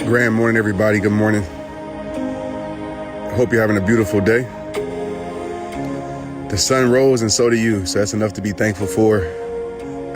Grand morning, everybody. Good morning. I hope you're having a beautiful day. The sun rose and so do you. So that's enough to be thankful for,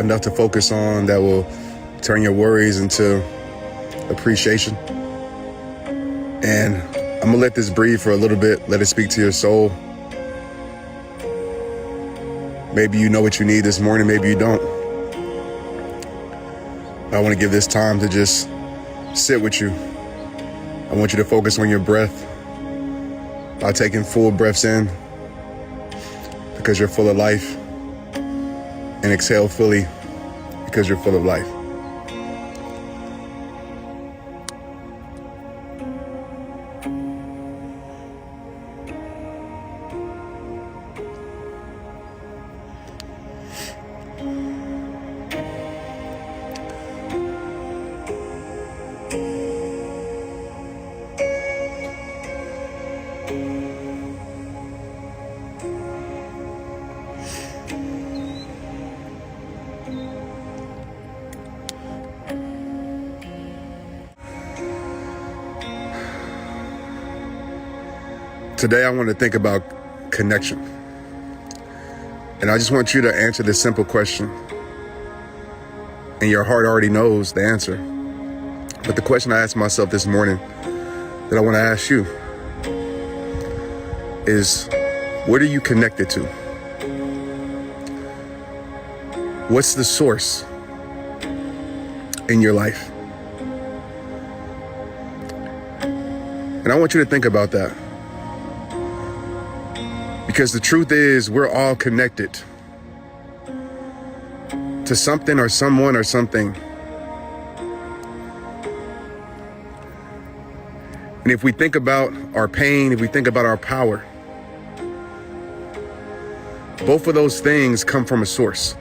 enough to focus on that will turn your worries into appreciation. And I'm gonna let this breathe for a little bit. Let it speak to your soul. Maybe you know what you need this morning. Maybe you don't. I want to give this time to just sit with you. I want you to focus on your breath by taking full breaths in because you're full of life, and exhale fully because you're full of life. Today, I want to think about connection. And I just want you to answer this simple question. And your heart already knows the answer. But the question I asked myself this morning that I want to ask you is, what are you connected to? What's the source in your life? And I want you to think about that. Because the truth is, we're all connected to something or someone or something. And if we think about our pain, if we think about our power, both of those things come from a source.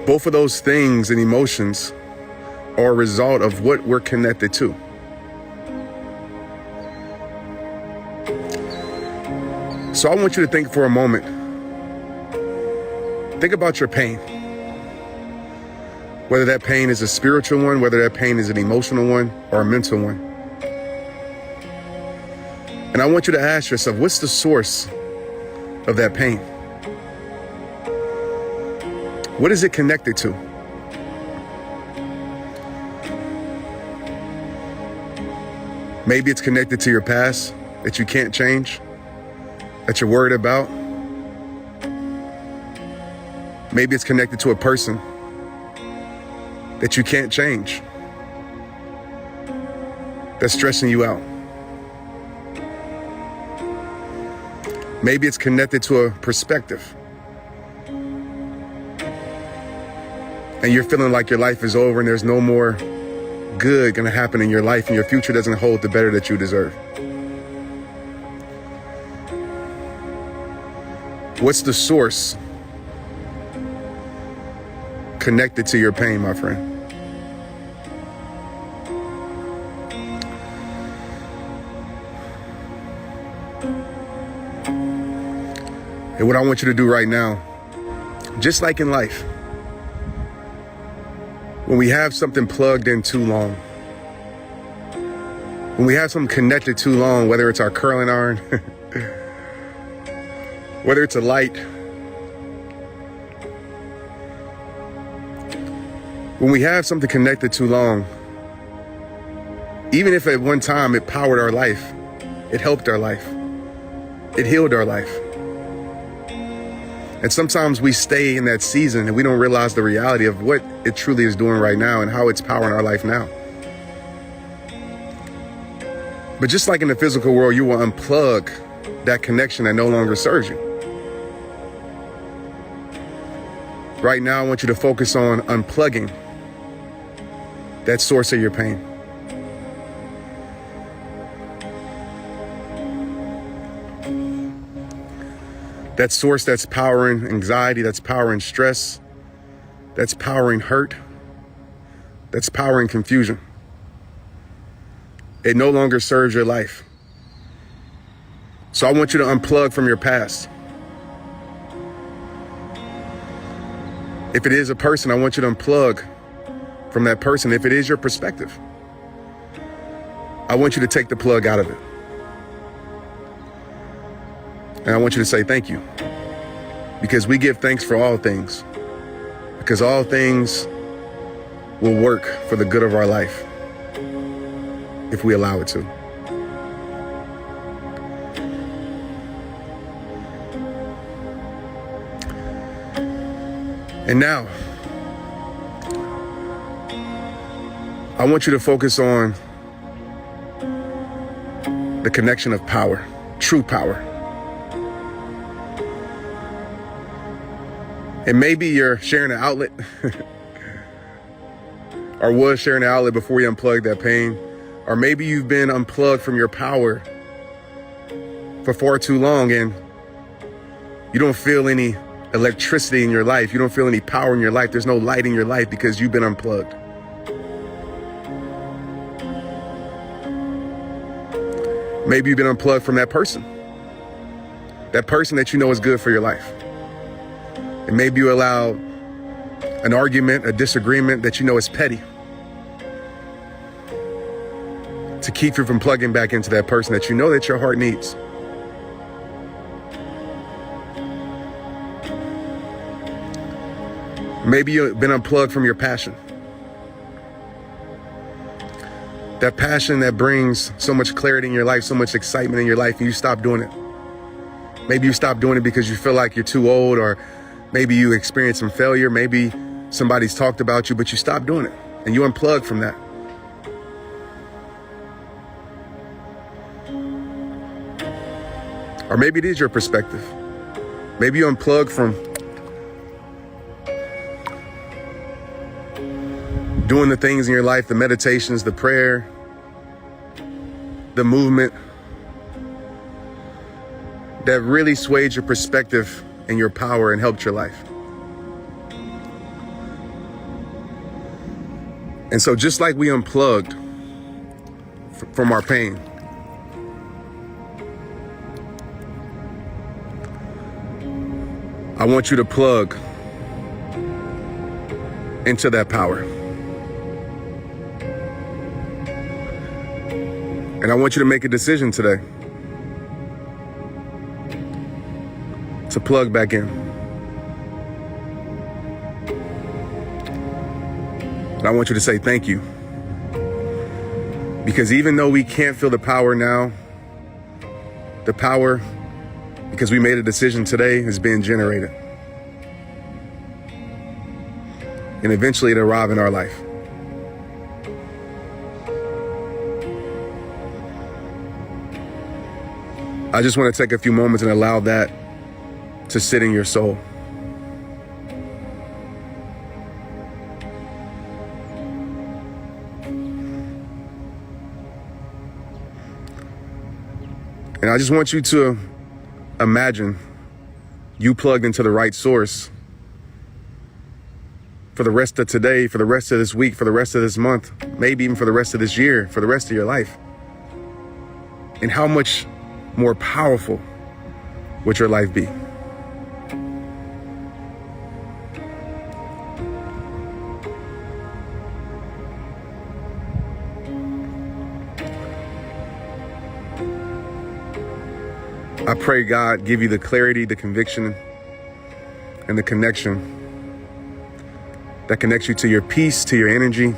Both of those things and emotions are a result of what we're connected to. So I want you to think for a moment. Think about your pain. Whether that pain is a spiritual one, whether that pain is an emotional one or a mental one. And I want you to ask yourself, what's the source of that pain? What is it connected to? Maybe it's connected to your past that you can't change, that you're worried about. Maybe it's connected to a person that you can't change, that's stressing you out. Maybe it's connected to a perspective, and you're feeling like your life is over and there's no more good gonna happen in your life and your future doesn't hold the better that you deserve. What's the source connected to your pain, my friend? And what I want you to do right now, just like in life, when we have something plugged in too long, when we have something connected too long, whether it's our curling iron, whether it's a light, when we have something connected too long, even if at one time it powered our life, it helped our life, it healed our life. And sometimes we stay in that season and we don't realize the reality of what it truly is doing right now and how it's powering our life now. But just like in the physical world, you will unplug that connection that no longer serves you. Right now, I want you to focus on unplugging that source of your pain. That source that's powering anxiety, that's powering stress, that's powering hurt, that's powering confusion. It no longer serves your life. So I want you to unplug from your past. If it is a person, I want you to unplug from that person, if it is your perspective, I want you to take the plug out of it. And I want you to say thank you. Because we give thanks for all things. Because all things will work for the good of our life if we allow it to. And now, I want you to focus on the connection of power, true power. And maybe you're sharing an outlet or was sharing an outlet before you unplugged that pain. Or maybe you've been unplugged from your power for far too long and you don't feel any electricity in your life. You don't feel any power in your life. There's no light in your life because you've been unplugged. Maybe you've been unplugged from that person that you know is good for your life. And maybe you allow an argument, a disagreement that you know is petty to keep you from plugging back into that person that you know that your heart needs. Maybe you've been unplugged from your passion. That passion that brings so much clarity in your life, so much excitement in your life, and you stop doing it. Maybe you stop doing it because you feel like you're too old, or maybe you experienced some failure. Maybe somebody's talked about you, but you stop doing it and you unplug from that. Or maybe it is your perspective. Maybe you unplug from doing the things in your life, the meditations, the prayer, the movement that really swayed your perspective and your power and helped your life. And so just like we unplugged from our pain, I want you to plug into that power. And I want you to make a decision today to plug back in. And I want you to say thank you. Because even though we can't feel the power now, the power, because we made a decision today, is being generated. And eventually it'll arrive in our life. I just want to take a few moments and allow that to sit in your soul. And I just want you to imagine you plugged into the right source for the rest of today, for the rest of this week, for the rest of this month, maybe even for the rest of this year, for the rest of your life. And how much more powerful would your life be? I pray God give you the clarity, the conviction, and the connection that connects you to your peace, to your energy,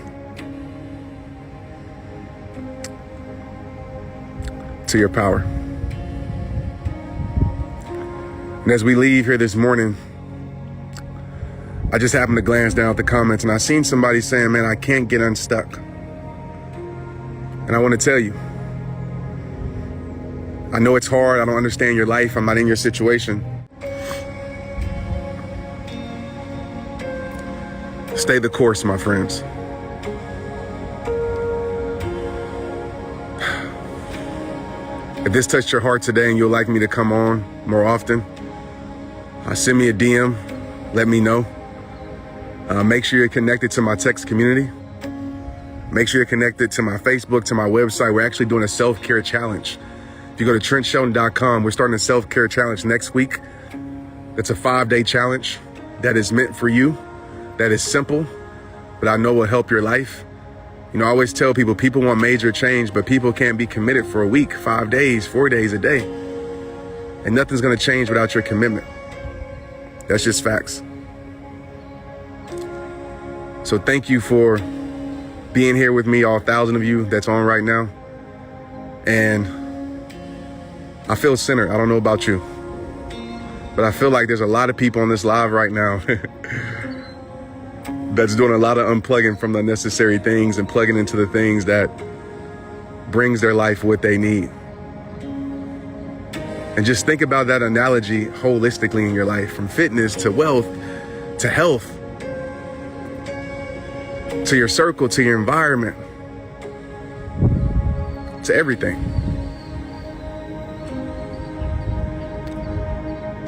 to your power. And as we leave here this morning, I just happened to glance down at the comments and I seen somebody saying, man, I can't get unstuck. And I want to tell you, I know it's hard. I don't understand your life. I'm not in your situation. Stay the course, my friends. If this touched your heart today and you'd like me to come on more often, send me a DM, let me know. Make sure you're connected to my text community. Make sure you're connected to my Facebook, to my website. We're actually doing a self-care challenge. If you go to TrentShelton.com, we're starting a self-care challenge next week. It's a 5-day challenge that is meant for you, that is simple, but I know will help your life. You know, I always tell people want major change, but people can't be committed for a week, 5 days, 4 days, a day. And nothing's gonna change without your commitment. That's just facts. So thank you for being here with me, all 1,000 of you that's on right now. And I feel centered. I don't know about you, but I feel like there's a lot of people on this live right now that's doing a lot of unplugging from the unnecessary things and plugging into the things that brings their life what they need. And just think about that analogy holistically in your life, from fitness to wealth to health to your circle, to your environment, to everything.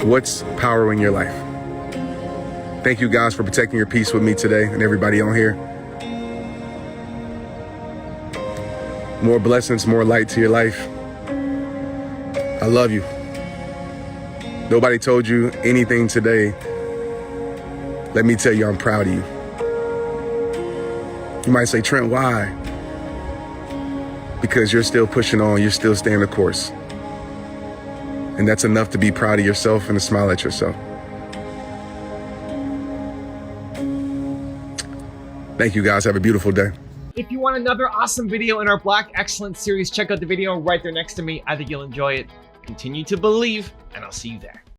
What's powering your life? Thank you guys for protecting your peace with me today and everybody on here. More blessings, more light to your life. I love you. Nobody told you anything today. Let me tell you, I'm proud of you. You might say, Trent, why? Because you're still pushing on, you're still staying the course. And that's enough to be proud of yourself and to smile at yourself. Thank you guys, have a beautiful day. If you want another awesome video in our Black Excellence series, check out the video right there next to me. I think you'll enjoy it. Continue to believe, and I'll see you there.